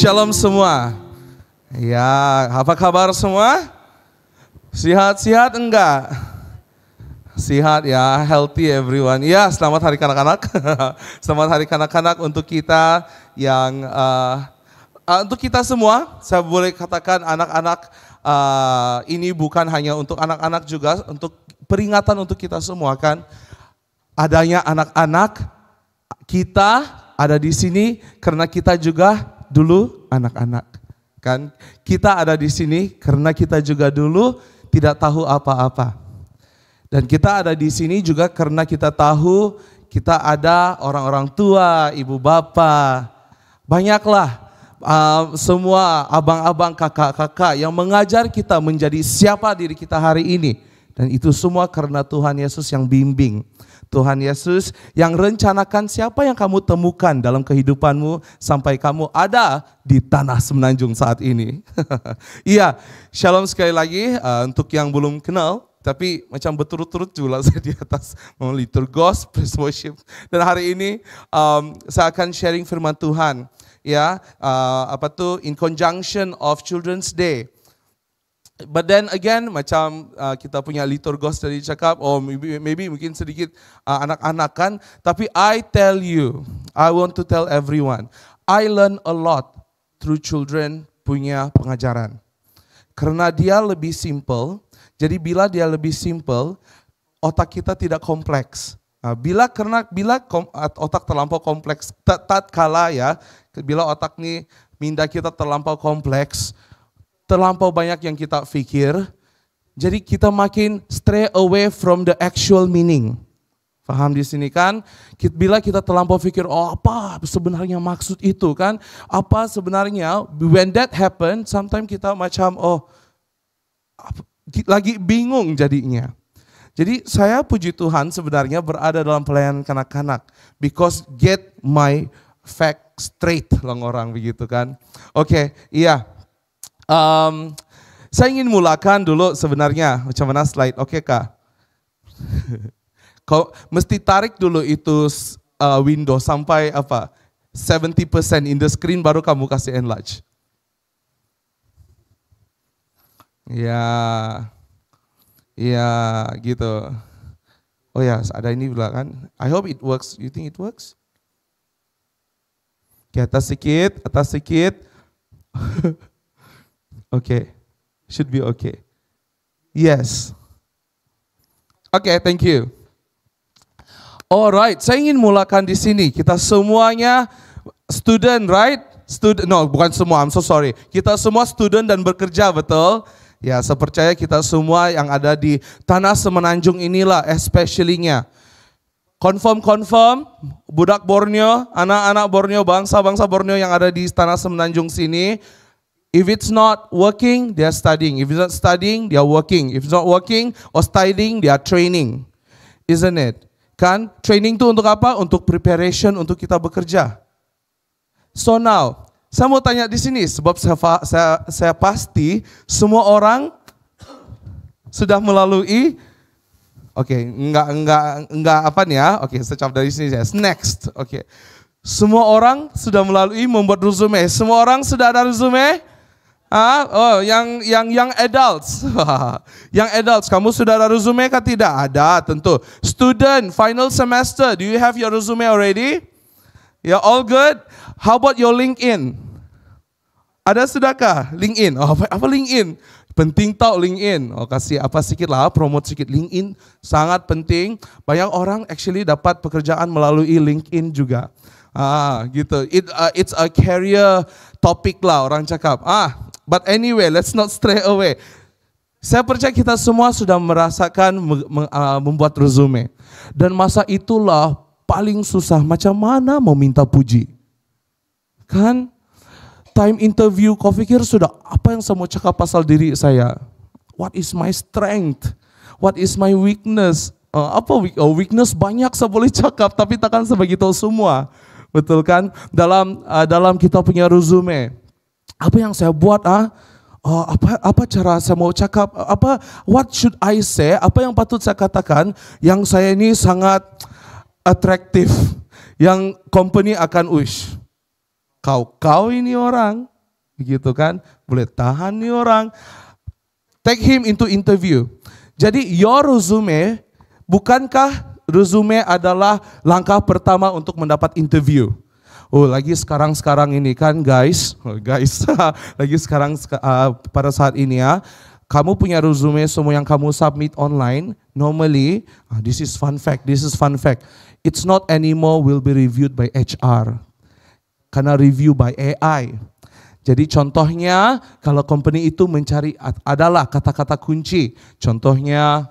Shalom semua. Ya, apa kabar semua? Sehat-sehat enggak? Sehat ya, healthy everyone. Ya, selamat hari kanak-kanak. Selamat hari kanak-kanak untuk kita yang, untuk kita semua. Saya boleh katakan anak-anak ini bukan hanya untuk anak-anak juga, untuk peringatan untuk kita semua kan. Adanya anak-anak, kita ada di sini karena kita juga dulu anak-anak, kan? Kita ada di sini karena kita juga dulu tidak tahu apa-apa. Dan kita ada di sini juga karena kita tahu kita ada orang-orang tua, ibu bapak, banyaklah semua abang-abang, kakak-kakak yang mengajar kita menjadi siapa diri kita hari ini. Dan itu semua karena Tuhan Yesus yang bimbing. Tuhan Yesus yang rencanakan siapa yang kamu temukan dalam kehidupanmu sampai kamu ada di tanah semenanjung saat ini. Iya, shalom sekali lagi untuk yang belum kenal, tapi macam berturut-turut juga saya di atas liturgos, praise worship. Dan hari ini saya akan sharing firman Tuhan, ya, in conjunction of Children's Day. But then again, macam kita punya liturgos tadi cakap, maybe mungkin sedikit anak-anak kan. Tapi I tell you, I want to tell everyone, I learn a lot through children punya pengajaran. Karena dia lebih simple, jadi bila dia lebih simple, otak kita tidak kompleks. Bila otak terlampau kompleks, tatkala ya, bila otak ni minda kita terlampau kompleks, terlampau banyak yang kita pikir, jadi kita makin stray away from the actual meaning. Paham di sini kan? Bila kita terlampau pikir, apa sebenarnya maksud itu kan? Apa sebenarnya, when that happen, sometimes kita macam, lagi bingung jadinya. Jadi saya puji Tuhan sebenarnya berada dalam pelayanan kanak-kanak, because get my fact straight, orang begitu kan? Oke, iya. Saya ingin mulakan dulu sebenarnya, macam mana slide, oke kah? Kau mesti tarik dulu itu window sampai 70% in the screen baru kamu kasih enlarge. Ya, gitu. Oh ya, ada ini pula kan. I hope it works. You think it works? Oke, atas sedikit. Okay, should be okay. Yes. Okay, thank you. Alright, saya ingin mulakan di sini. Kita semuanya student, right? Bukan semua, I'm so sorry. Kita semua student dan bekerja, betul? Ya, saya percaya kita semua yang ada di tanah semenanjung inilah, especially-nya. Confirm, budak Borneo, anak-anak Borneo, bangsa-bangsa Borneo yang ada di tanah semenanjung sini. If it's not working, they are studying. If it's not studying, they are working. If it's not working or studying, they are training. Isn't it? Kan? Training itu untuk apa? Untuk preparation untuk kita bekerja. So now, saya mau tanya di sini sebab saya pasti semua orang sudah melalui. Oke, enggak apa nih ya? Oke, saya cap dari sini ya. Next. Oke. Semua orang sudah melalui membuat resume. Semua orang sudah ada resume? Yang adults. Yang adults, kamu sudah ada resume kah tidak? Ada, tentu. Student, final semester, do you have your resume already? Yeah, all good? How about your LinkedIn? Ada sudahkah LinkedIn? Apa LinkedIn? Penting tau LinkedIn. Kasih apa sedikit lah, promote sedikit. LinkedIn sangat penting. Banyak orang actually dapat pekerjaan melalui LinkedIn juga. Gitu. It's a career topic lah orang cakap. But anyway, let's not stray away. Saya percaya kita semua sudah merasakan membuat resume. Dan masa itulah paling susah. Macam mana mau minta puji? Kan? Time interview, kau pikir sudah apa yang saya mau cakap pasal diri saya? What is my strength? What is my weakness? Weakness banyak saya boleh cakap, tapi takkan sebegitu semua. Betul kan? Dalam kita punya resume. Apa yang saya buat? Apa cara saya mau cakap? What should I say? Apa yang patut saya katakan? Yang saya ini sangat atraktif. Yang company akan wish. kau ini orang, begitu kan? Boleh tahan nih orang. Take him into interview. Jadi your resume, bukankah resume adalah langkah pertama untuk mendapat interview? Oh, lagi sekarang ini kan guys, lagi sekarang pada saat ini ya, kamu punya resume semua yang kamu submit online, normally, this is fun fact, it's not anymore will be reviewed by HR, karena review by AI. Jadi contohnya, kalau company itu mencari adalah kata-kata kunci, contohnya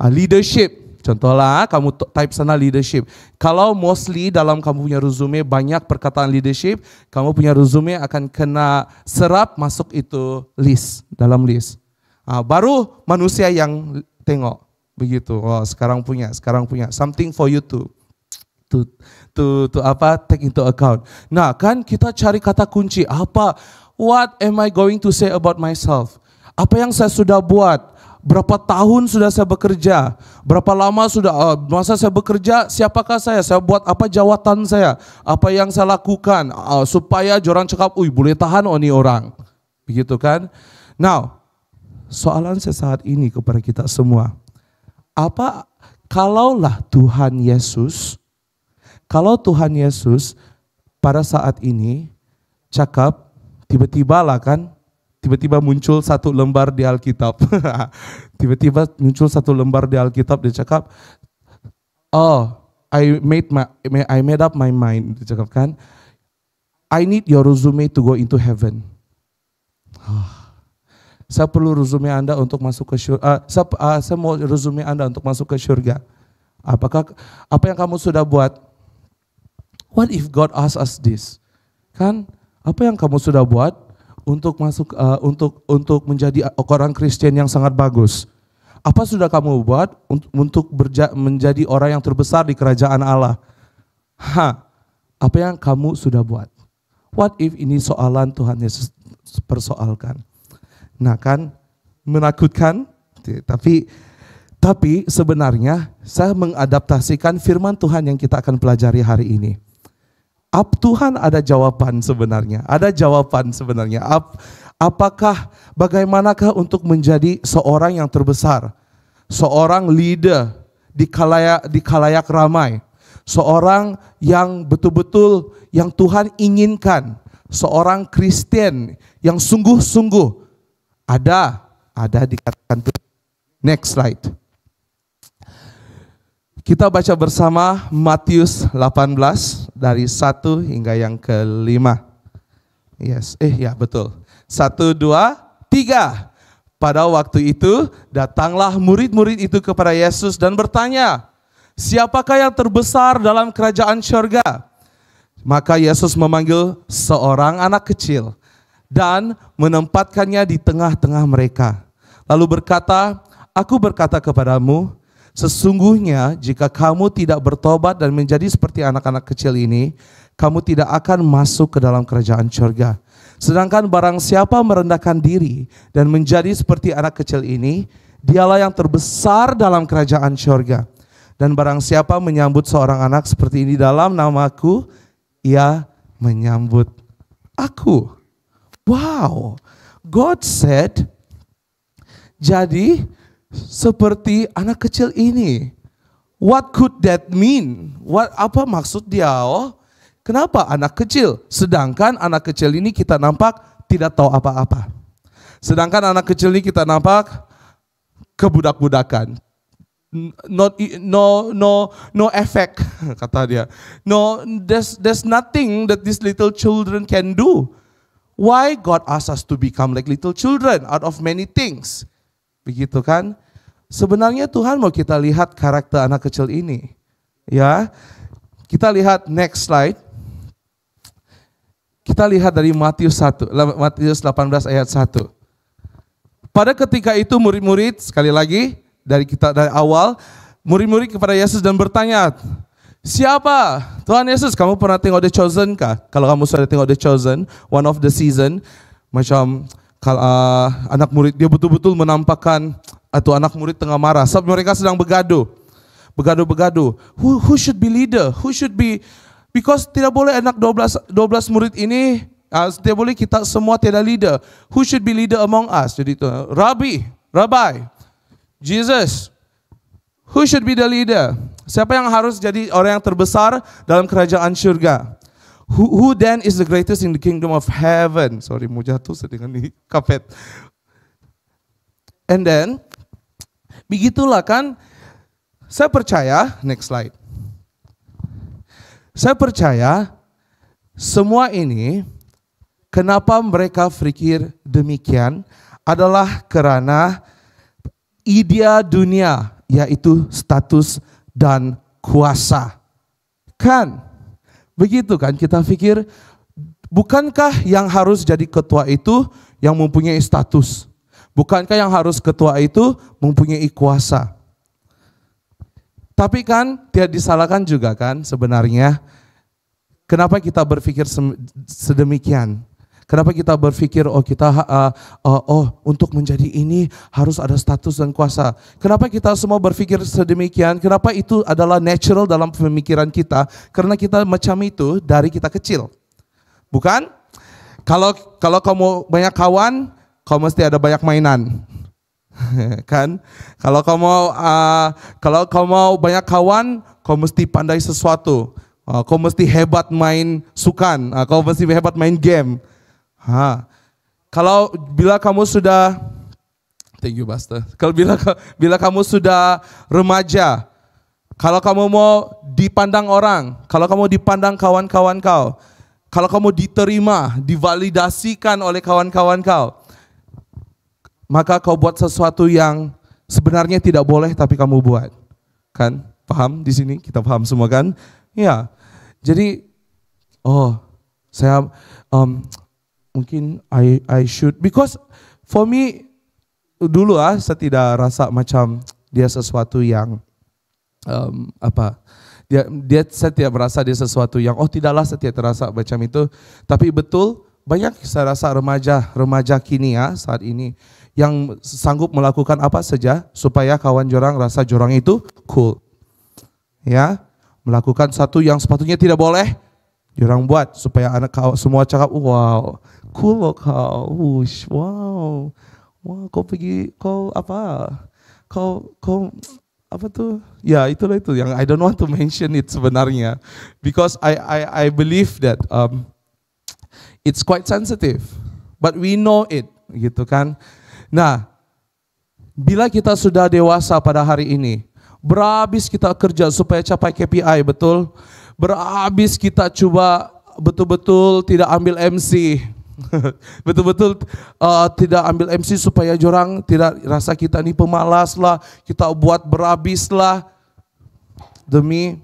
leadership. Contohlah, kamu type sana leadership. Kalau mostly dalam kamu punya resume banyak perkataan leadership, kamu punya resume akan kena serap masuk itu dalam list. Baru manusia yang tengok begitu. Oh, sekarang punya something for you to take into account. Nah, kan kita cari kata kunci apa? What am I going to say about myself? Apa yang saya sudah buat? Berapa tahun sudah saya bekerja? Berapa lama sudah masa saya bekerja? Siapakah saya? Saya buat apa jawatan saya? Apa yang saya lakukan supaya orang cakap, boleh tahan ini orang. Begitu kan? Now, soalan saat ini kepada kita semua. Apa kalaulah Tuhan Yesus pada saat ini cakap tiba-tiba lah kan? Tiba-tiba muncul satu lembar di Alkitab. Dia cakap, I made up my mind. Dia cakap kan, I need your resume to go into heaven. Saya perlu resume Anda untuk masuk ke surga. Saya mau resume Anda untuk masuk ke surga. Apa yang kamu sudah buat? What if God asks us this? Kan, apa yang kamu sudah buat? Untuk masuk untuk menjadi orang Kristen yang sangat bagus. Apa sudah kamu buat untuk menjadi orang yang terbesar di kerajaan Allah? Apa yang kamu sudah buat? What if ini soalan Tuhan Yesus persoalkan? Nah kan, menakutkan. Tapi sebenarnya saya mengadaptasikan firman Tuhan yang kita akan pelajari hari ini. Tuhan ada jawaban sebenarnya. Bagaimanakah untuk menjadi seorang yang terbesar? Seorang leader di khalayak ramai. Seorang yang betul-betul yang Tuhan inginkan. Seorang Kristen yang sungguh-sungguh. Ada dikatakan. Next slide. Kita baca bersama Matius 18 dari 1 hingga yang ke-5. Betul. 1, 2, 3. Pada waktu itu datanglah murid-murid itu kepada Yesus dan bertanya, siapakah yang terbesar dalam kerajaan surga? Maka Yesus memanggil seorang anak kecil dan menempatkannya di tengah-tengah mereka. Lalu berkata, aku berkata kepadamu, sesungguhnya jika kamu tidak bertobat dan menjadi seperti anak-anak kecil ini, kamu tidak akan masuk ke dalam kerajaan surga. Sedangkan barang siapa merendahkan diri dan menjadi seperti anak kecil ini, dialah yang terbesar dalam kerajaan surga. Dan barang siapa menyambut seorang anak seperti ini dalam namaku, ia menyambut aku. Wow, God said, jadi seperti anak kecil ini. What could that mean? Apa maksud dia? Kenapa anak kecil? Sedangkan anak kecil ini kita nampak tidak tahu apa-apa. Sedangkan anak kecil ini kita nampak kebudak-budakan. No effect, kata dia. No, there's nothing that these little children can do. Why God asks us to become like little children out of many things? Begitu kan? Sebenarnya Tuhan mau kita lihat karakter anak kecil ini. Ya. Kita lihat next slide. Kita lihat dari Matius 18 ayat 1. Pada ketika itu murid-murid, sekali lagi dari awal, murid-murid kepada Yesus dan bertanya, siapa? Tuhan Yesus, kamu pernah tengok The Chosen kah? Kalau kamu sudah tengok The Chosen, one of the season, macam kalau anak murid dia betul-betul menampakkan atau anak murid tengah marah, sebab mereka sedang bergaduh. Who should be leader? Who should be Because tidak boleh anak 12 murid ini, tidak boleh kita semua tidak leader. Who should be leader among us? Jadi itu, Rabbi, Jesus. Who should be the leader? Siapa yang harus jadi orang yang terbesar dalam kerajaan surga? Who then is the greatest in the kingdom of heaven? Sorry, mau jatuh dengan di kapet. And then, begitulah kan, saya percaya, next slide. Saya percaya semua ini, kenapa mereka berpikir demikian adalah karena idea dunia, yaitu status dan kuasa. Kan? Begitu kan kita pikir, bukankah yang harus jadi ketua itu yang mempunyai status? Bukankah yang harus ketua itu mempunyai kuasa? Tapi kan tidak disalahkan juga kan sebenarnya. Kenapa kita berpikir sedemikian? Kenapa kita berpikir untuk menjadi ini harus ada status dan kuasa? Kenapa kita semua berpikir sedemikian? Kenapa itu adalah natural dalam pemikiran kita? Karena kita macam itu dari kita kecil. Bukan? Kalau kamu banyak kawan, kau mesti ada banyak mainan. Kan? Kalau kau mau banyak kawan, kau mesti pandai sesuatu. Kau mesti hebat main sukan, kau mesti hebat main game. Bila kamu sudah, thank you Pastor. Bila kamu sudah remaja, kalau kamu mau dipandang orang, kalau kamu dipandang kawan-kawan kau, kalau kamu diterima, divalidasikan oleh kawan-kawan kau, maka kau buat sesuatu yang sebenarnya tidak boleh tapi kamu buat. Kan? Paham di sini? Kita paham semua kan? Ya. Jadi, saya mungkin I should, because for me dulu saya tidak rasa macam dia sesuatu yang saya tidak merasa dia sesuatu yang tidaklah, saya tidak terasa macam itu. Tapi betul banyak saya rasa remaja kini saat ini yang sanggup melakukan apa saja supaya kawan jorang rasa jorang itu cool. Ya, melakukan satu yang sepatutnya tidak boleh, jorang buat supaya anak kau semua cakap, wow, cool loh kau, wush, wow, kau apa tuh? Ya itulah itu yang I don't want to mention it sebenarnya, because I believe that it's quite sensitive, but we know it, gitu kan? Nah, bila kita sudah dewasa pada hari ini, berhabis kita kerja supaya capai KPI, betul? Berhabis kita coba betul-betul tidak ambil MC. Betul-betul tidak ambil MC supaya jorang tidak rasa kita ini pemalas lah, kita buat berhabis lah demi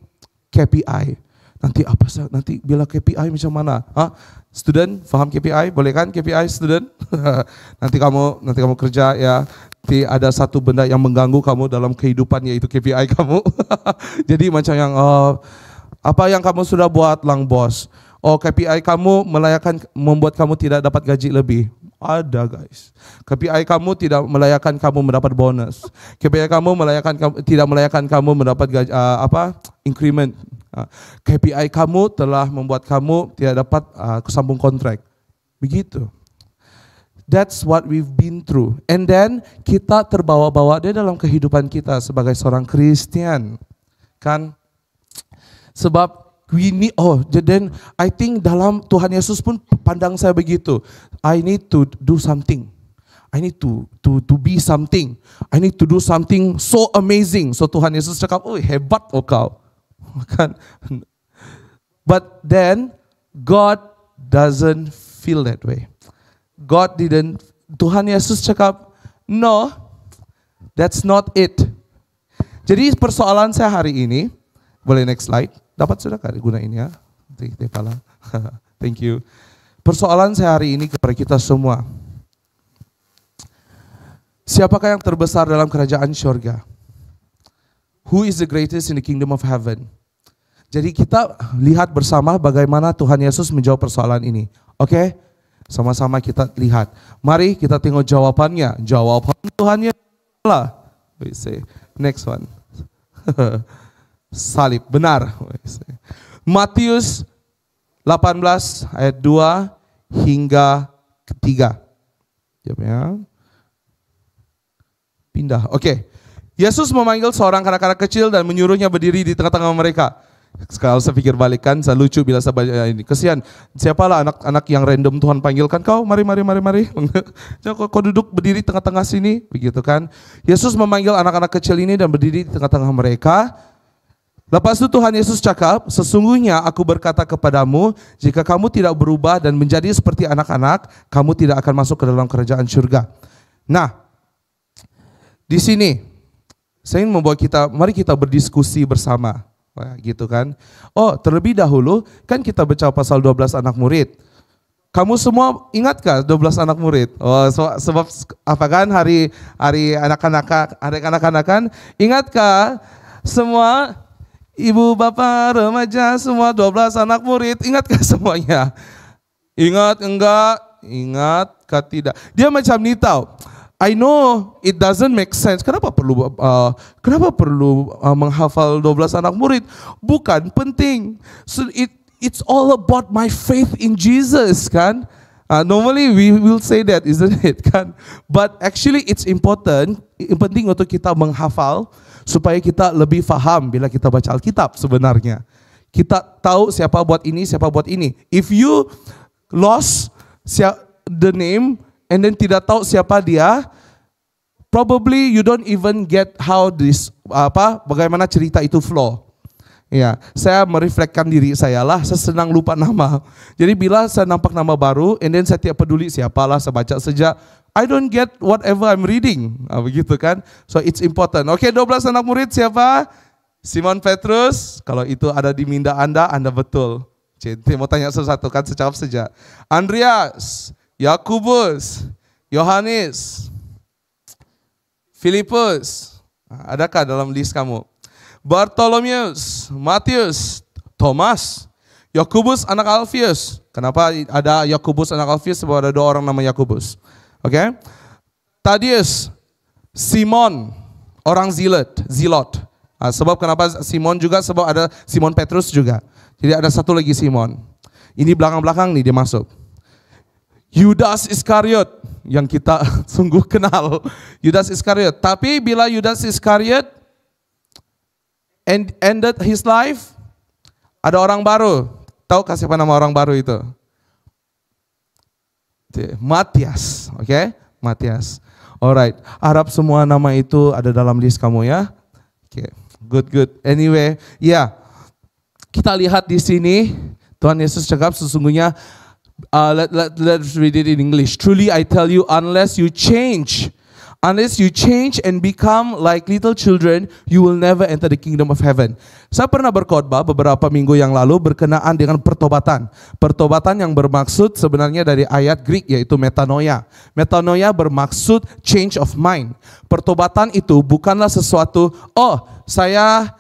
KPI. Nanti bila KPI macam mana? Student, faham KPI? Boleh kan KPI student? nanti kamu kerja ya, nanti ada satu benda yang mengganggu kamu dalam kehidupan, yaitu KPI kamu. Jadi macam yang apa yang kamu sudah buat lang bos? KPI kamu membuat kamu tidak dapat gaji lebih. Ada guys. KPI kamu tidak melayakan kamu mendapat bonus. KPI kamu tidak melayakan kamu mendapat gaji, increment. KPI kamu telah membuat kamu tidak dapat kesambung kontrak. Begitu. That's what we've been through. And then kita terbawa-bawa dia dalam kehidupan kita sebagai seorang Kristen. Kan? Sebab then I think dalam Tuhan Yesus pun pandang saya begitu. I need to do something. I need to be something. I need to do something so amazing. So Tuhan Yesus cakap, hebat kau. Kan? But then God doesn't feel that way. Tuhan Yesus cakap, no, that's not it. Jadi persoalan saya hari ini, boleh next slide? Dapat sudah kali gunain ya? Thank you. Persoalan saya hari ini kepada kita semua. Siapakah yang terbesar dalam kerajaan surga? Who is the greatest in the kingdom of heaven? Jadi kita lihat bersama bagaimana Tuhan Yesus menjawab persoalan ini. Oke? Sama-sama kita lihat. Mari kita tengok jawabannya. Jawaban Tuhan Yesus lah. Next one. Salib, benar. Matius 18 ayat 2 hingga 3. Ya. Pindah. Oke. Yesus memanggil seorang kanak-kanak kecil dan menyuruhnya berdiri di tengah-tengah mereka. Kalau saya pikir balik kan, saya lucu bila saya baca ini. Kesian, siapalah anak-anak yang random Tuhan panggilkan kau, mari. Kau duduk berdiri tengah-tengah sini, begitu kan. Yesus memanggil anak-anak kecil ini dan berdiri di tengah-tengah mereka. Lepas itu Tuhan Yesus cakap, sesungguhnya aku berkata kepadamu, jika kamu tidak berubah dan menjadi seperti anak-anak, kamu tidak akan masuk ke dalam kerajaan surga. Nah, di sini saya ingin membawa kita, mari kita berdiskusi bersama. Gitu kan. Oh, terlebih dahulu kan kita baca pasal 12 anak murid. Kamu semua ingatkah 12 anak murid? Oh, sebab apa kan hari anak-anakan? Ingatkah semua ibu bapak remaja semua 12 anak murid? Ingatkah semuanya? Ingat enggak? Ingatkah tidak? Dia macam ni tahu. I know it doesn't make sense. Kenapa perlu menghafal 12 anak murid? Bukan penting. So it's all about my faith in Jesus, kan? Normally we will say that, isn't it, kan? But actually it's important. Penting untuk kita menghafal supaya kita lebih faham bila kita baca Alkitab sebenarnya. Kita tahu siapa buat ini, siapa buat ini. If you lost the name and then tidak tahu siapa dia, probably you don't even get how bagaimana cerita itu flow. Ya, saya merefleksikan diri saya lah, saya senang lupa nama. Jadi bila saya nampak nama baru, and then saya tidak peduli siapalah, saya baca saja, I don't get whatever I'm reading. Begitu kan? So it's important. Oke, 12 anak murid siapa? Simon Petrus, kalau itu ada di minda Anda betul. Jadi mau tanya satu-satu kan, saya jawab saja. Andreas, Yakobus, Yohanes, Filipus, adakah dalam list kamu? Bartolomeus, Matius, Thomas, Yakobus anak Alfius. Kenapa ada Yakobus anak Alfius? Sebab ada 2 orang nama Yakobus. Oke? Thaddeus, Simon, orang Zilot. Sebab kenapa Simon juga? Sebab ada Simon Petrus juga. Jadi ada satu lagi Simon. Ini belakang-belakang nih dia masuk. Yudas Iskariot yang kita sungguh kenal. Yudas Iskariot. Tapi bila Yudas Iskariot ended his life, ada orang baru. Tahukah siapa nama orang baru itu? Matias. Oke? Matias. Alright. Harap semua nama itu ada dalam list kamu ya. Oke. Good. Anyway, ya. Kita lihat di sini Tuhan Yesus cakap sesungguhnya let's read it in English. Truly I tell you, unless you change and become like little children, you will never enter the kingdom of heaven. Saya pernah berkhotbah beberapa minggu yang lalu berkenaan dengan pertobatan. Pertobatan yang bermaksud sebenarnya dari ayat Greek yaitu metanoia. Metanoia bermaksud change of mind. Pertobatan itu bukanlah sesuatu, saya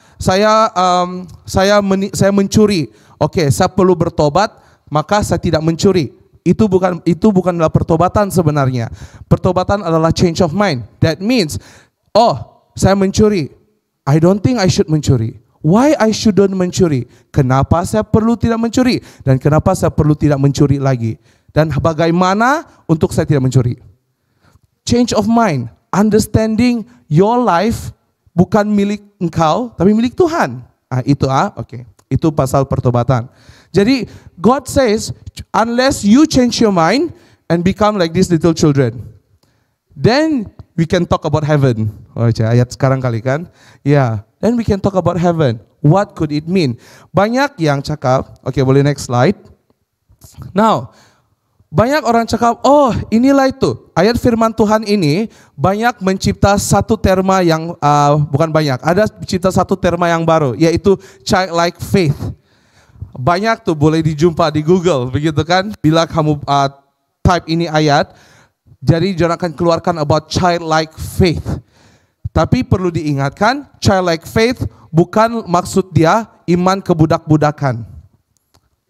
mencuri. Oke, saya perlu bertobat, maka saya tidak mencuri. Itu bukanlah pertobatan sebenarnya. Pertobatan adalah change of mind. That means, saya mencuri. I don't think I should mencuri. Why I shouldn't mencuri? Kenapa saya perlu tidak mencuri? Dan kenapa saya perlu tidak mencuri lagi? Dan bagaimana untuk saya tidak mencuri? Change of mind. Understanding your life bukan milik engkau, tapi milik Tuhan. Oke. Itu pasal pertobatan. Jadi God says, unless you change your mind and become like these little children, then we can talk about heaven. Ayat sekarang kali kan? Ya, then we can talk about heaven. What could it mean? Banyak yang cakap, oke, boleh next slide. Now, banyak orang cakap, inilah itu. Ayat firman Tuhan ini banyak mencipta satu terma yang, bukan banyak, ada mencipta satu terma yang baru, yaitu childlike faith. Banyak tuh boleh dijumpa di Google, begitu kan? Bila kamu type ini ayat, jadi jangan akan keluarkan about childlike faith. Tapi perlu diingatkan, childlike faith bukan maksud dia iman kebudak-budakan.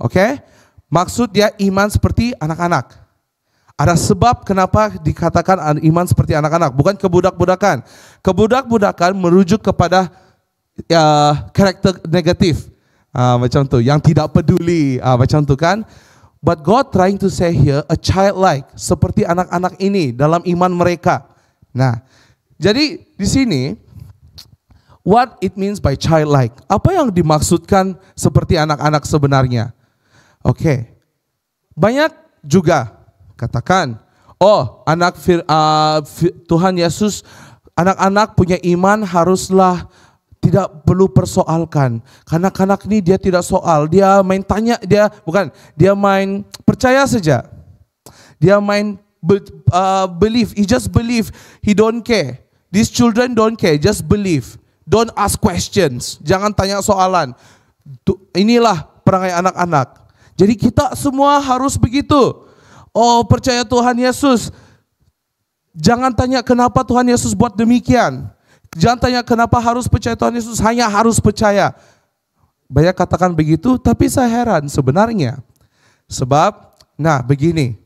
Oke? Maksud dia iman seperti anak-anak. Ada sebab kenapa dikatakan iman seperti anak-anak, bukan kebudak-budakan. Kebudak-budakan merujuk kepada karakter negatif. Macam tu, yang tidak peduli, macam tu kan. But God trying to say here, a childlike, seperti anak-anak ini dalam iman mereka. Nah, jadi di sini, what it means by childlike? Apa yang dimaksudkan seperti anak-anak sebenarnya? Oke, banyak juga katakan, oh anak Tuhan Yesus, anak-anak punya iman haruslah tidak perlu persoalkan. Kanak-kanak ini dia tidak soal, dia main tanya, dia main percaya saja. Dia main believe, he just believe, he don't care. These children don't care, just believe. Don't ask questions, jangan tanya soalan. Inilah perangai anak-anak. Jadi kita semua harus begitu. Oh, percaya Tuhan Yesus. Jangan tanya kenapa Tuhan Yesus buat demikian. Jangan tanya kenapa harus percaya Tuhan Yesus, hanya harus percaya. Banyak katakan begitu, tapi saya heran sebenarnya. Sebab, nah begini.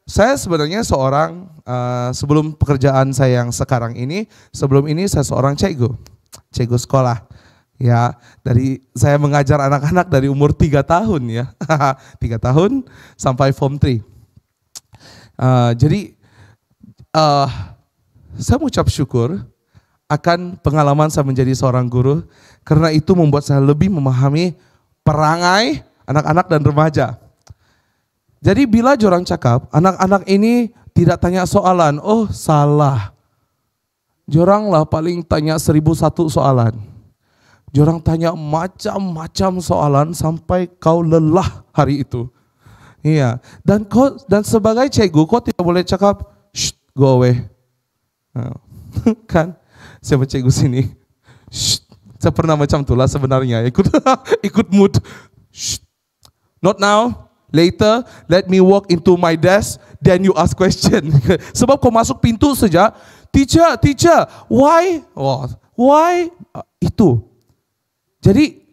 Saya sebenarnya seorang, sebelum pekerjaan saya yang sekarang ini, sebelum ini saya seorang cikgu sekolah. Ya, saya mengajar anak-anak dari umur 3 tahun ya, 3 tahun sampai form 3. Jadi, saya mengucap syukur akan pengalaman saya menjadi seorang guru, karena itu membuat saya lebih memahami perangai anak-anak dan remaja. Jadi bila jorang cakap, anak-anak ini tidak tanya soalan, oh salah. Jorang lah paling tanya 1001 soalan. Jorang tanya macam-macam soalan sampai kau lelah hari itu. Iya, dan sebagai cikgu kau tidak boleh cakap, shh, go away. Kan? Siapa cikgu sini? Shh, saya pernah macam itulah sebenarnya, ikut mood. Shh, not now. Later, let me walk into my desk, then you ask question. Sebab kau masuk pintu saja, teacher, why? Why? Itu. Jadi,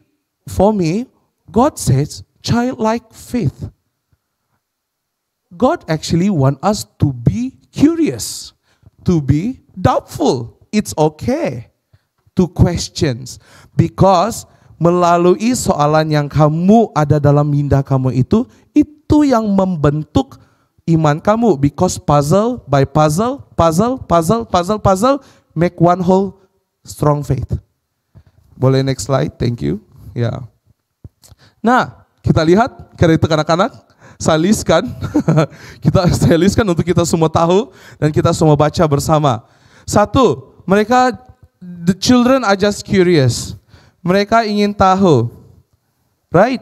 for me, God says, childlike faith. God actually want us to be curious, to be doubtful. It's okay to questions, because melalui soalan yang kamu ada dalam minda kamu itu yang membentuk iman kamu, because puzzle by puzzle make one whole strong faith. Boleh next slide, thank you. Ya. Nah, kita lihat dari anak-anak, saya listkan, saya listkan untuk kita semua tahu dan kita semua baca bersama. Satu, mereka, the children are just curious. Mereka ingin tahu, right?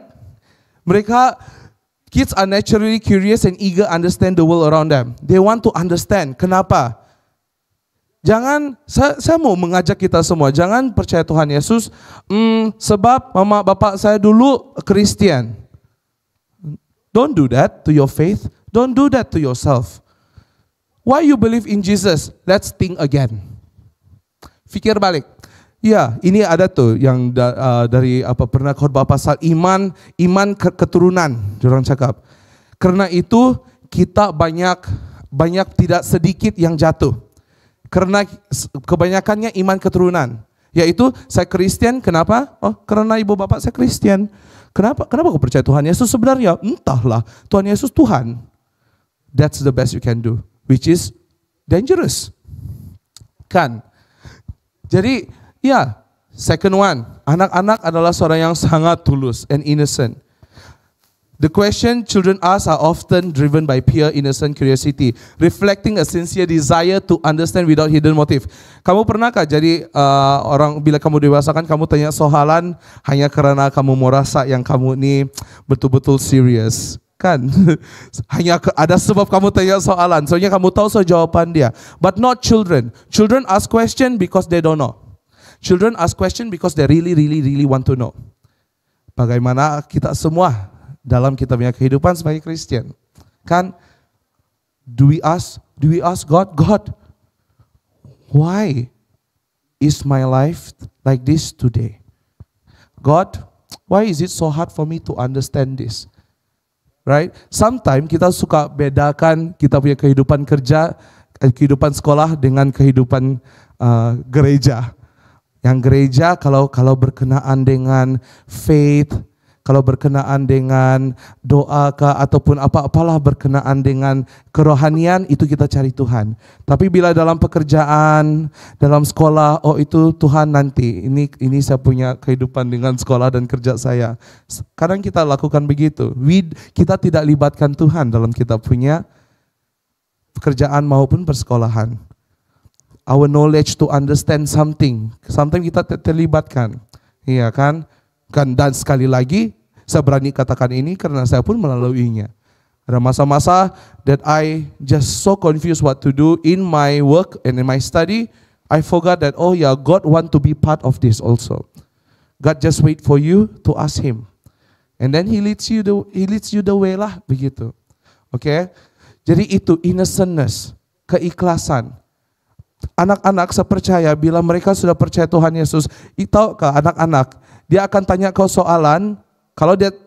Kids are naturally curious and eager to understand the world around them. They want to understand. Kenapa? Jangan, saya mau mengajak kita semua, jangan percaya Tuhan Yesus, sebab mama bapak saya dulu Kristen. Don't do that to your faith. Don't do that to yourself. Why you believe in Jesus? Let's think again. Fikir balik. Ya, ini ada tuh yang dari pernah khotbah pasal iman keturunan, orang cakap. Karena itu kita banyak tidak sedikit yang jatuh. Karena kebanyakannya iman keturunan. Yaitu saya Kristen, kenapa? Oh, karena ibu bapak saya Kristen. Kenapa kau percaya Tuhan Yesus? Sebenarnya entahlah, Tuhan Yesus Tuhan. That's the best you can do, which is dangerous. Kan? Jadi, ya, second one, anak-anak adalah seorang yang sangat tulus and innocent. The question children ask are often driven by pure innocent curiosity, reflecting a sincere desire to understand without hidden motive. Kamu pernahkah jadi orang bila kamu dewasa kan kamu tanya soalan hanya karena kamu merasa yang kamu ini betul-betul serius? Kan? Hanya ada sebab kamu tanya soalan, soalnya kamu tahu jawaban dia. But not children. Children ask question because they don't know. Children ask question because they really want to know. Bagaimana kita semua dalam kita punya kehidupan sebagai Kristen? Kan? Do we ask God, why is my life like this today? God, why is it so hard for me to understand this? Right? Sometimes kita suka bedakan kita punya kehidupan kerja, kehidupan sekolah dengan kehidupan gereja. Yang gereja kalau berkenaan dengan faith, kalau berkenaan dengan doa ataupun apa-apalah berkenaan dengan kerohanian, itu kita cari Tuhan. Tapi bila dalam pekerjaan, dalam sekolah, oh itu Tuhan nanti. Ini saya punya kehidupan dengan sekolah dan kerja saya. Sekarang kita lakukan begitu. Kita tidak libatkan Tuhan dalam kita punya pekerjaan maupun persekolahan. Our knowledge to understand something kita terlibatkan. Iya kan? Dan sekali lagi, saya berani katakan ini karena saya pun melaluinya. Ada masa-masa that I just so confused what to do in my work and in my study. I forgot that, oh yeah, God want to be part of this also. God just wait for you to ask Him. And then He leads you the way lah, begitu. Oke? Jadi itu innocentness, keikhlasan. Anak-anak saya percaya bila mereka sudah percaya Tuhan Yesus, tahukah anak-anak, dia akan tanya kau soalan.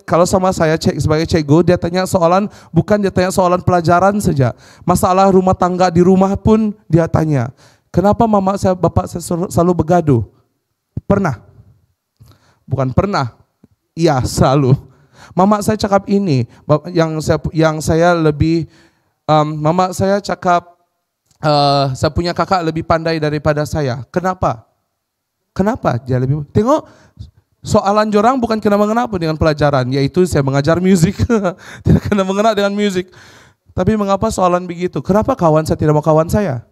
Kalau sama saya sebagai cikgu, dia tanya soalan, bukan dia tanya soalan pelajaran saja. Masalah rumah tangga di rumah pun dia tanya. Kenapa mama saya, bapak saya selalu begaduh? Pernah? Bukan pernah. Iya, selalu. Mama saya cakap ini, yang saya lebih, mama saya cakap, saya punya kakak lebih pandai daripada saya. Kenapa? Kenapa dia lebih? Tengok, soalan jorang bukan kena mengena dengan pelajaran, yaitu saya mengajar musik. Tidak kena mengena dengan musik. Tapi mengapa soalan begitu? Kenapa kawan saya tidak mau kawan saya?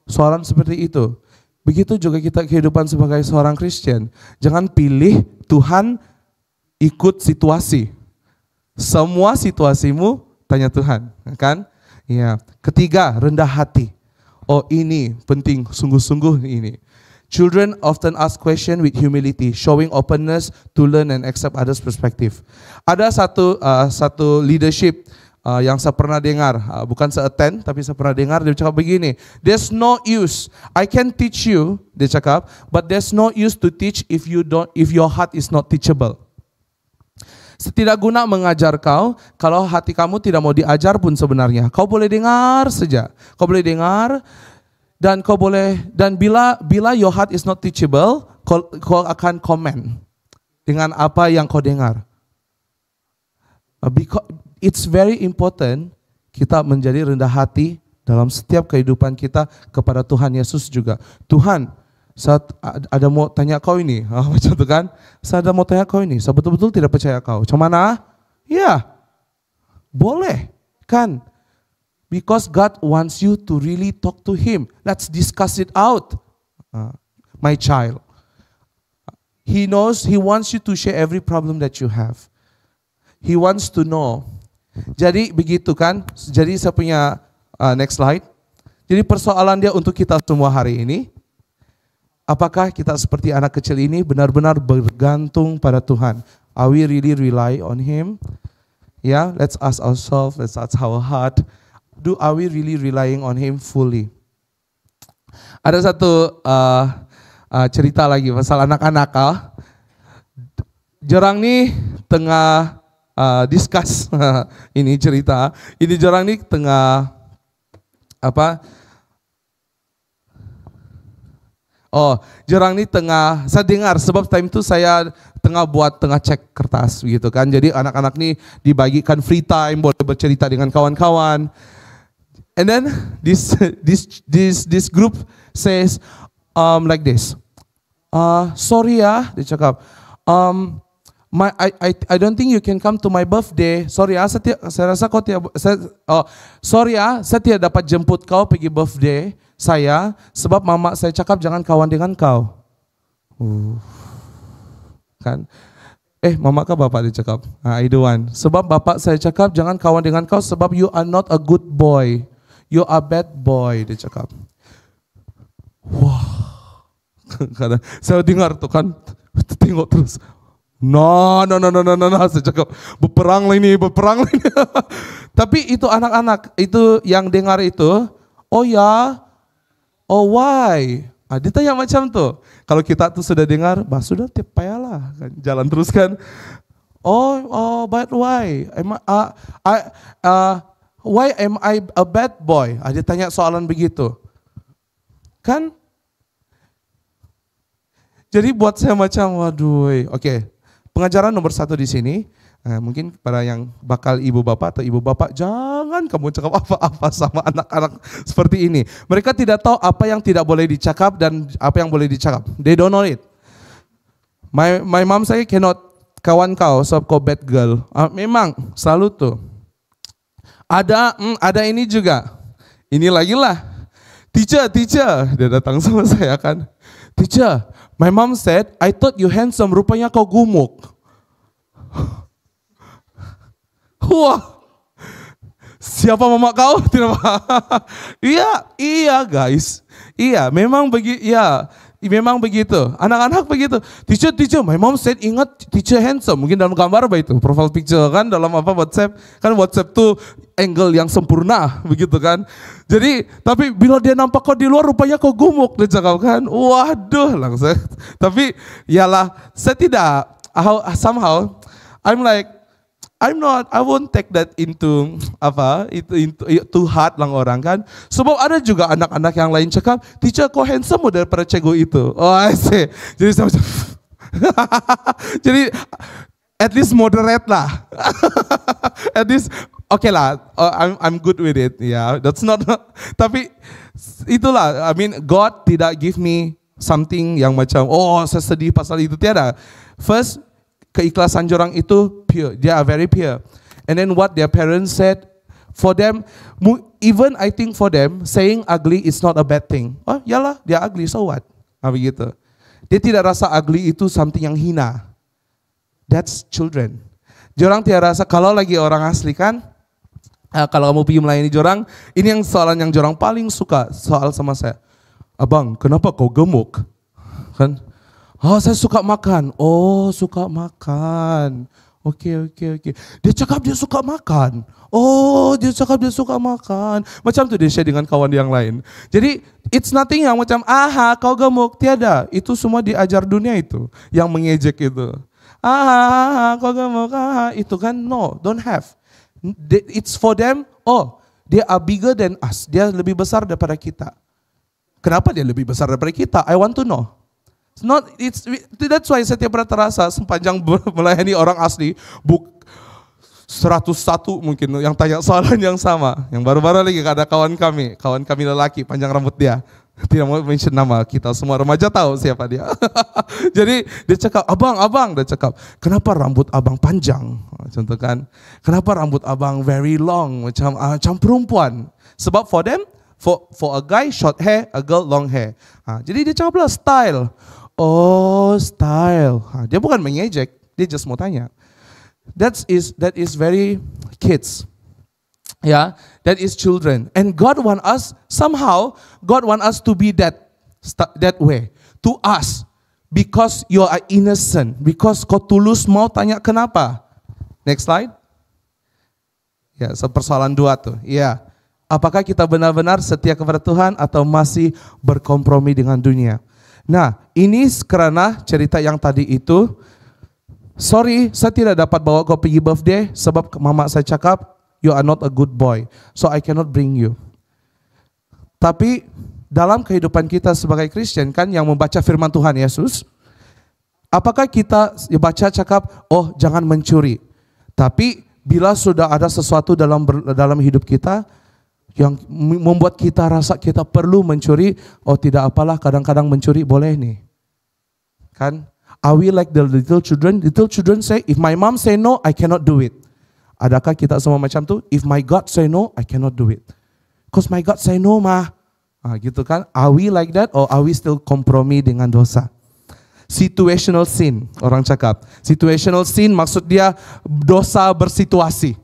Soalan seperti itu. Begitu juga kita kehidupan sebagai seorang Kristen. Jangan pilih Tuhan ikut situasi. Semua situasimu tanya Tuhan, kan? Ya. Ketiga, rendah hati. Oh ini penting, sungguh-sungguh ini. Children often ask question with humility, showing openness to learn and accept others' perspective. Ada satu leadership yang saya pernah dengar, bukan saya attend, tapi saya pernah dengar, dia cakap begini, there's no use, I can teach you, dia cakap, but there's no use to teach if your heart is not teachable. Tidak guna mengajar kau kalau hati kamu tidak mau diajar pun sebenarnya. Kau boleh dengar saja, kau boleh dengar. Dan bila your heart is not teachable, kau akan komen dengan apa yang kau dengar. Because it's very important kita menjadi rendah hati dalam setiap kehidupan kita kepada Tuhan Yesus juga. Tuhan, saat ada mau tanya kau ini, macam itu kan? Saya ada mau tanya kau ini, saya betul-betul tidak percaya kau. Macam mana? Ya, boleh kan? Because God wants you to really talk to Him. Let's discuss it out, my child. He knows, He wants you to share every problem that you have. He wants to know. Jadi begitu kan? Jadi saya punya next slide. Jadi persoalan dia untuk kita semua hari ini. Apakah kita seperti anak kecil ini benar-benar bergantung pada Tuhan? Are we really rely on Him? Yeah, let's ask ourselves, let's ask our heart. Are we really relying on Him fully? Ada satu cerita lagi pasal anak-anak. Jorang nih tengah discuss ini cerita. Ini jorang nih tengah apa? Oh, jorang nih tengah, saya dengar sebab time itu saya tengah cek kertas gitu kan. Jadi anak-anak nih dibagikan free time, boleh bercerita dengan kawan-kawan. And then this group says like this. Sorry ya, dia cakap. I don't think you can come to my birthday. Sorry ya, saya rasa kau tidak. Sorry ya, saya tidak dapat jemput kau pergi birthday saya sebab mama saya cakap jangan kawan dengan kau. Kan? Mama kah bapak dia cakap? I don't want. Sebab bapak saya cakap jangan kawan dengan kau sebab you are not a good boy. You are bad boy, dia cakap. Wah, karena saya dengar tuh kan, tengok terus. No, saya cakap berperang lah ini. Tapi itu anak-anak itu yang dengar itu, oh ya, oh why? Dia tanya macam tuh. Kalau kita tuh sudah dengar, bah sudah payahlah, kan, jalan terus kan. Oh, but why? Why am I a bad boy? Dia tanya soalan begitu. Kan? Jadi buat saya macam, waduh, oke. Pengajaran nomor 1 di sini, mungkin para yang bakal ibu bapak atau ibu bapak, jangan kamu cakap apa-apa sama anak-anak seperti ini. Mereka tidak tahu apa yang tidak boleh dicakap dan apa yang boleh dicakap. They don't know it. My mom say cannot kawan kau sebab kau bad girl. Memang selalu tuh. Ada ini juga. Ini lagi lah. Teacher, dia datang sama saya kan. Teacher, my mom said, I thought you handsome, rupanya kau gemuk. Wah, siapa mama kau? Tidak. Iya guys. Iya, memang begitu. Anak-anak begitu. Teacher, my mom said ingat teacher handsome. Mungkin dalam gambar apa itu? Profile picture kan dalam WhatsApp. Kan WhatsApp tuh angle yang sempurna begitu kan. Jadi tapi bila dia nampak kau di luar rupanya kau gemuk, dia cakap kan. Waduh, langsung. Tapi yalah, saya tidak somehow I'm like I won't take that into too hard lang orang kan. Sebab ada juga anak-anak yang lain cakap, teacher kau handsome daripada cikgu itu. Oh I see. Jadi saya macam, jadi at least moderate lah. At least okay lah. I'm good with it. Yeah, that's not. Tapi itulah. I mean God tidak give me something yang macam saya sedih pasal itu, tiada. First, keikhlasan jorang itu pure. They are very pure. And then what their parents said, for them, even I think for them, saying ugly is not a bad thing. Oh, yalah, dia ugly, so what? Begitu. Dia tidak rasa ugly itu something yang hina. That's children. Jorang tidak rasa, kalau lagi orang asli kan, kalau kamu pergi melayani jorang, ini yang soalan yang jorang paling suka soal sama saya. Abang, kenapa kau gemuk? Kan? Saya suka makan. Oh, suka makan. Oke. Dia cakap dia suka makan. Oh, dia cakap dia suka makan. Macam tu dia share dengan kawan yang lain. Jadi, it's nothing yang macam, kau gemuk. Tiada. Itu semua diajar dunia itu. Yang mengejek itu. Kau gemuk. Itu kan, no, don't have. It's for them, they are bigger than us. Dia lebih besar daripada kita. Kenapa dia lebih besar daripada kita? I want to know. That's why setiap pernah terasa sepanjang melayani orang asli 101 mungkin yang tanya soalan yang sama. Yang baru-baru lagi ada kawan kami lelaki panjang rambut dia. Tidak mau mention nama, kita semua remaja tahu siapa dia. Jadi dia cakap, abang, dia cakap, kenapa rambut abang panjang? Contoh kan, kenapa rambut abang very long macam perempuan? Sebab for them, for a guy short hair, a girl long hair. Jadi dia cakap lah style. Oh, style. Dia bukan mengejek, dia just mau tanya. That is very kids. Yeah, that is children. And God want us to be that way to us because you are innocent, because kau tulus mau tanya kenapa. Next slide. Ya, persoalan 2 tuh. Ya. Apakah kita benar-benar setia kepada Tuhan atau masih berkompromi dengan dunia? Nah, ini karena cerita yang tadi itu, sorry, saya tidak dapat bawa kau pergi birthday sebab mama saya cakap, you are not a good boy, so I cannot bring you. Tapi dalam kehidupan kita sebagai Kristen kan yang membaca firman Tuhan Yesus, apakah kita baca cakap, jangan mencuri. Tapi bila sudah ada sesuatu dalam hidup kita, yang membuat kita rasa kita perlu mencuri, tidak apalah, kadang-kadang mencuri boleh nih. Kan? Are we like the little children? Little children say, if my mom say no, I cannot do it. Adakah kita semua macam tu? If my God say no, I cannot do it. Because my God say no mah. Gitu kan? Are we like that or are we still kompromi dengan dosa? Situational sin, orang cakap. Situational sin maksud dia dosa bersituasi.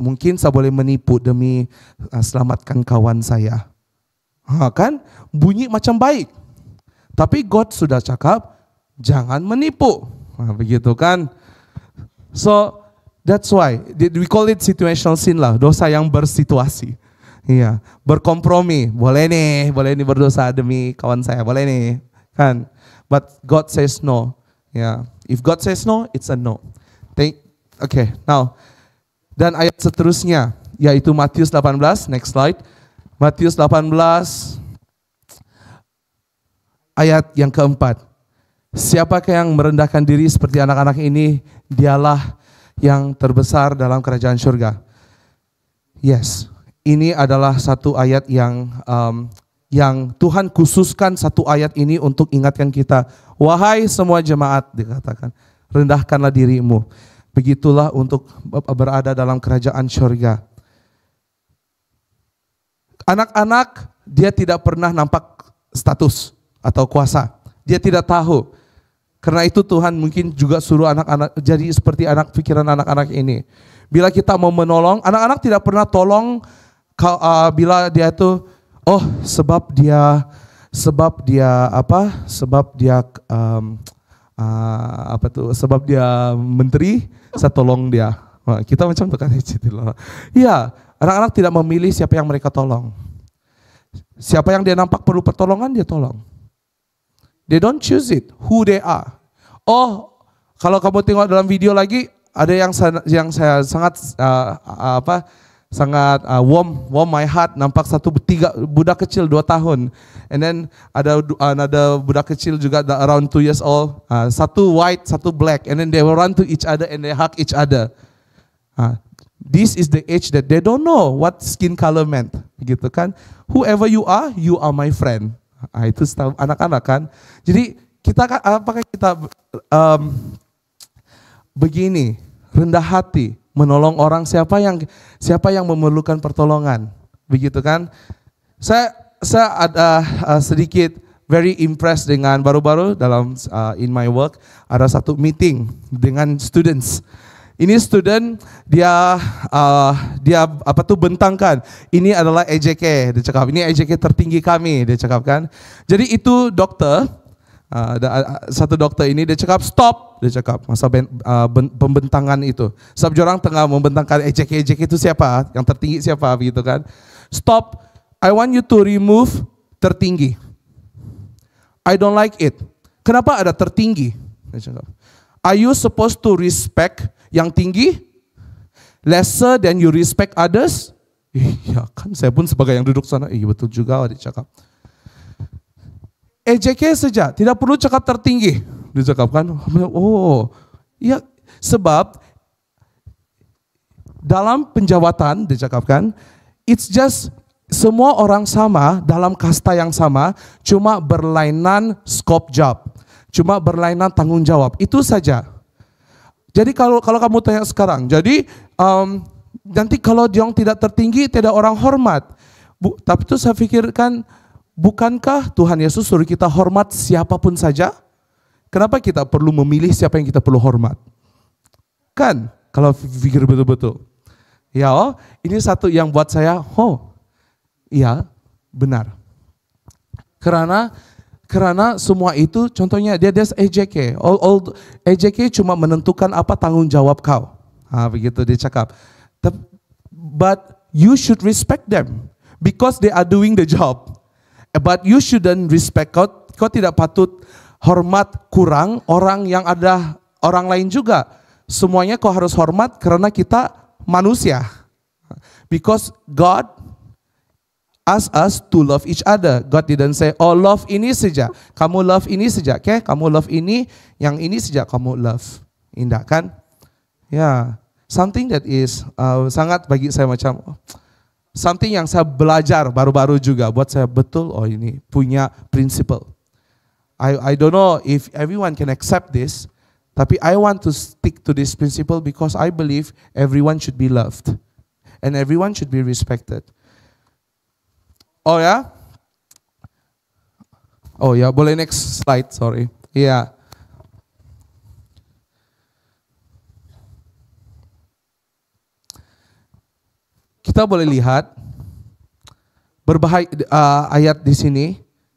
Mungkin saya boleh menipu demi selamatkan kawan saya. Kan? Bunyi macam baik. Tapi God sudah cakap, jangan menipu. Begitu kan? So, that's why we call it situational sin lah. Dosa yang bersituasi. Iya, berkompromi. Boleh nih berdosa demi kawan saya. Boleh nih. Kan? But God says no. Yeah. If God says no, it's a no. Okay, now. Dan ayat seterusnya, yaitu Matius 18, next slide. Matius 18, ayat yang keempat. Siapakah yang merendahkan diri seperti anak-anak ini, dialah yang terbesar dalam kerajaan surga. Yes, ini adalah satu ayat yang Tuhan khususkan satu ayat ini untuk ingatkan kita. Wahai semua jemaat, dikatakan, rendahkanlah dirimu. Begitulah untuk berada dalam kerajaan surga. Anak-anak, dia tidak pernah nampak status atau kuasa. Dia tidak tahu. Karena itu Tuhan mungkin juga suruh anak-anak jadi seperti pikiran anak-anak ini. Bila kita mau menolong, anak-anak tidak pernah tolong bila dia itu, oh sebab dia menteri, saya tolong dia. Wah, kita macam itu kan. Iya, anak-anak tidak memilih siapa yang mereka tolong. Siapa yang dia nampak perlu pertolongan, dia tolong. They don't choose it, who they are. Oh, kalau kamu tengok dalam video lagi, ada yang saya sangat warm my heart, nampak budak kecil 2 tahun. And then ada budak kecil juga around 2 years old. Satu white, satu black. And then they will run to each other and they hug each other. This is the age that they don't know what skin color meant. Gitu kan. Whoever you are my friend. Itu anak-anak kan. Jadi apakah kita begini, rendah hati, menolong orang siapa yang memerlukan pertolongan, begitu kan? Saya ada sedikit very impressed dengan baru-baru dalam in my work ada satu meeting dengan students. Ini student dia bentangkan, ini adalah EJK, dia cakap, ini EJK tertinggi kami, dia cakap kan. Jadi itu dokter, satu dokter ini dia cakap stop, dia cakap masa pembentangan itu. Sebab orang tengah membentangkan EJK itu siapa, yang tertinggi siapa, begitu kan. Stop, I want you to remove tertinggi. I don't like it. Kenapa ada tertinggi? Dia cakap, are you supposed to respect yang tinggi, lesser than you respect others? Iya kan, saya pun sebagai yang duduk sana, iya betul juga dia cakap. EJK saja, tidak perlu cakap tertinggi, dia cakap kan. Oh, iya sebab dalam penjawatan dia cakap kan, it's just semua orang sama dalam kasta yang sama, cuma berlainan scope job, cuma berlainan tanggung jawab, itu saja. Jadi kalau kamu tanya sekarang, jadi nanti kalau dia tidak tertinggi, tidak orang hormat. Tapi itu saya pikirkan, bukankah Tuhan Yesus suruh kita hormat siapapun saja? Kenapa kita perlu memilih siapa yang kita perlu hormat? Kan, kalau pikir betul-betul. Ya, ini satu yang buat saya, iya benar. Karena semua itu contohnya dia EJK. EJK cuma menentukan apa tanggung jawab kau. Begitu dia cakap. But you should respect them because they are doing the job. But you shouldn't respect, kau tidak patut hormat kurang orang yang ada orang lain juga. Semuanya kau harus hormat karena kita manusia. Because God ask us to love each other. God didn't say, oh love ini saja, kamu love ini saja, okay? Kamu love ini, yang ini saja kamu love. Indah kan? Ya, something that is sangat bagi saya macam, something yang saya belajar baru-baru juga, buat saya betul, oh ini punya principle. I don't know if everyone can accept this, tapi I want to stick to this principle because I believe everyone should be loved. And everyone should be respected. Oh ya? Oh ya, boleh next slide, sorry. Iya. Kita boleh lihat ayat di sini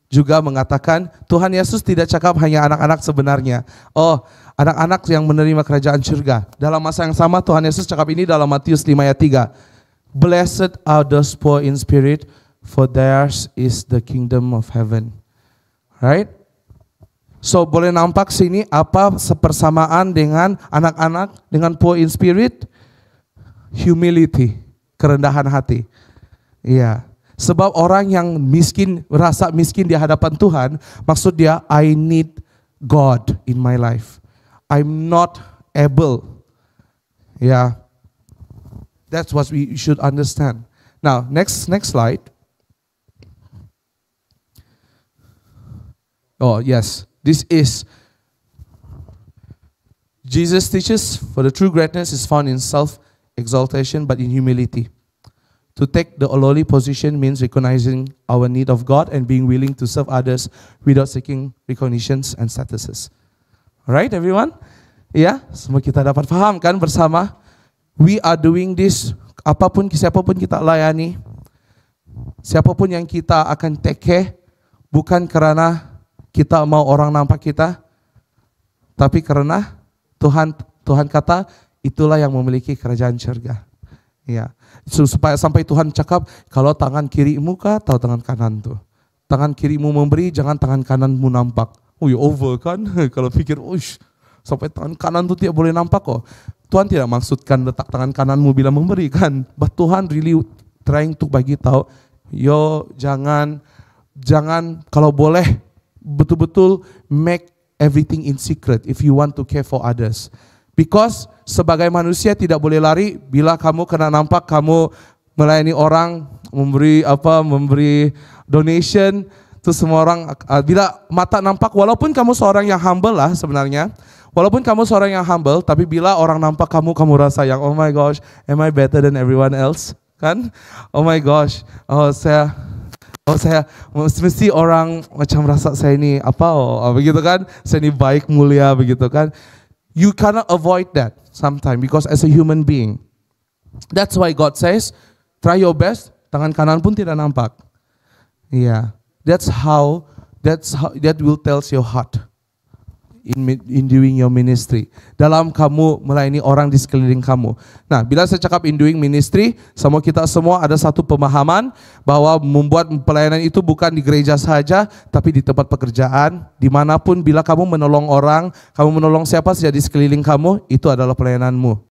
juga mengatakan Tuhan Yesus tidak cakap hanya anak-anak sebenarnya. Oh, anak-anak yang menerima kerajaan surga. Dalam masa yang sama Tuhan Yesus cakap ini dalam Matius 5 ayat 3. Blessed are those poor in spirit, for theirs is the kingdom of heaven. Right? So boleh nampak sini apa sepersamaan dengan anak-anak dengan poor in spirit? Humility, kerendahan hati. Iya. Sebab orang yang miskin, merasa miskin di hadapan Tuhan, maksud dia I need God in my life. I'm not able. Yeah. That's what we should understand. Now, next slide. Oh, yes. This is Jesus teaches, for the true greatness is found in self-exaltation, but in humility. To take the lowly position means recognizing our need of God and being willing to serve others without seeking recognitions and statuses. Alright, everyone? Ya, semua kita dapat paham kan bersama? We are doing this, siapapun kita layani, siapapun yang kita akan take care, bukan karena kita mau orang nampak kita, tapi karena Tuhan kata itulah yang memiliki kerajaan surga. Ya, supaya sampai Tuhan cakap kalau tangan kirimu kah atau tangan kanan tuh. Tangan kirimu memberi, jangan tangan kananmu nampak. Oh ya over kan? Kalau pikir, sampai tangan kanan tuh tidak boleh nampak kok. Tuhan tidak maksudkan letak tangan kananmu bila memberi kan. But Tuhan really trying to bagi tahu, yo jangan kalau boleh betul-betul make everything in secret if you want to care for others. Because sebagai manusia tidak boleh lari bila kamu kena nampak kamu melayani orang, memberi donation, terus semua orang bila mata nampak, walaupun kamu seorang yang humble lah sebenarnya. Walaupun kamu seorang yang humble, tapi bila orang nampak kamu rasa yang oh my gosh, am I better than everyone else? Kan? Oh my gosh, saya mesti orang macam rasa saya ini begitu kan? Saya ini baik, mulia begitu kan? You cannot avoid that sometimes because as a human being. That's why God says, try your best, tangan kanan pun tidak nampak. Yeah, that will tells your heart. In doing your ministry, dalam kamu melayani orang di sekeliling kamu. Nah, bila saya cakap in doing ministry, kita semua ada satu pemahaman bahwa membuat pelayanan itu bukan di gereja saja, tapi di tempat pekerjaan, dimanapun bila kamu menolong orang, kamu menolong siapa saja di sekeliling kamu, itu adalah pelayananmu.